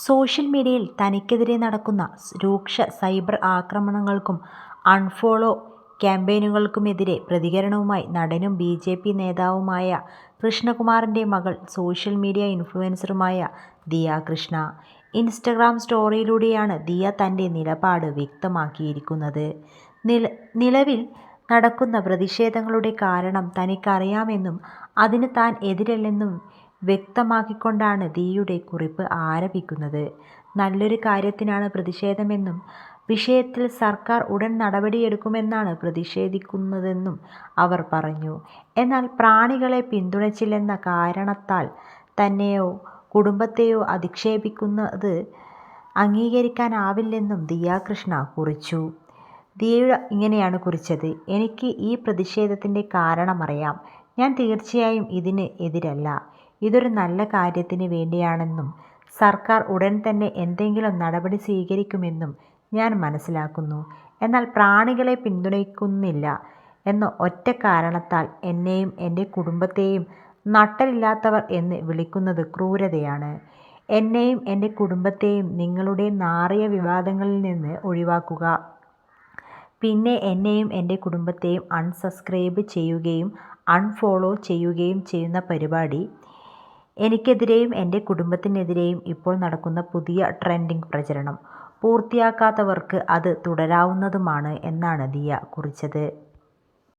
Social മീഡിയയിൽ തനിക്കെതിരെ നടക്കുന്ന രൂക്ഷ സൈബർ ആക്രമണങ്ങൾക്കും അൺഫോളോ ക്യാമ്പയിനുകൾക്കുമെതിരെ പ്രതികരണവുമായി നടനും ബി.ജെ.പി. നേതാവുമായ കൃഷ്ണകുമാറിൻ്റെ മകൾ സോഷ്യൽ മീഡിയ ഇൻഫ്ലുവൻസറുമായ ദിയ കൃഷ്ണ. ഇൻസ്റ്റഗ്രാം സ്റ്റോറിയിലൂടെയാണ് ദിയ തൻ്റെ നിലപാട് വ്യക്തമാക്കിയിരിക്കുന്നത്. നിലവിൽ നടക്കുന്ന പ്രതിഷേധങ്ങളുടെ കാരണം തനിക്കറിയാമെന്നും അതിന് താൻ എതിരല്ലെന്നും വ്യക്തമാക്കിക്കൊണ്ടാണ് ദിയയുടെ കുറിപ്പ് ആരംഭിക്കുന്നത്. നല്ലൊരു കാര്യത്തിനാണ് പ്രതിഷേധമെന്നും വിഷയത്തിൽ സർക്കാർ ഉടൻ നടപടിയെടുക്കുമെന്നാണ് പ്രതീക്ഷിക്കുന്നതെന്നും അവർ പറഞ്ഞു. എന്നാൽ പ്രാണികളെ പിന്തുണച്ചില്ലെന്ന കാരണത്താൽ തന്നെയോ കുടുംബത്തെയോ അധിക്ഷേപിക്കുന്നത് അംഗീകരിക്കാനാവില്ലെന്നും ദിയ കൃഷ്ണ കുറിച്ചു. ദിയ ഇങ്ങനെയാണ് കുറിച്ചത്: എനിക്ക് ഈ പ്രതിഷേധത്തിൻ്റെ കാരണമറിയാം. ഞാൻ തീർച്ചയായും ഇതിന് എതിരല്ല. ഇതൊരു നല്ല കാര്യത്തിന് വേണ്ടിയാണെന്നും സർക്കാർ ഉടൻ തന്നെ എന്തെങ്കിലും നടപടി സ്വീകരിക്കുമെന്നും ഞാൻ മനസ്സിലാക്കുന്നു. എന്നാൽ പ്രാണികളെ പിന്തുണയ്ക്കുന്നില്ല എന്ന ഒറ്റ കാരണത്താൽ എന്നെയും എൻ്റെ കുടുംബത്തെയും നട്ടലില്ലാത്തവർ എന്ന് വിളിക്കുന്നത് ക്രൂരതയാണ്. എന്നെയും എൻ്റെ കുടുംബത്തെയും നിങ്ങളുടെ നാറിയ വിവാദങ്ങളിൽ നിന്ന് ഒഴിവാക്കുക. പിന്നെ എന്നെയും എൻ്റെ കുടുംബത്തെയും അൺസബ്സ്ക്രൈബ് ചെയ്യുകയും അൺഫോളോ ചെയ്യുകയും ചെയ്യുന്ന പരിപാടി എനിക്കെതിരെയും എൻ്റെ കുടുംബത്തിനെതിരെയും ഇപ്പോൾ നടക്കുന്ന പുതിയ ട്രെൻഡിങ് പ്രചരണം പൂർത്തിയാക്കാത്തവർക്ക് അത് തുടരാവുന്നതുമാണ് എന്നാണ് ദിയ കുറിച്ചത്.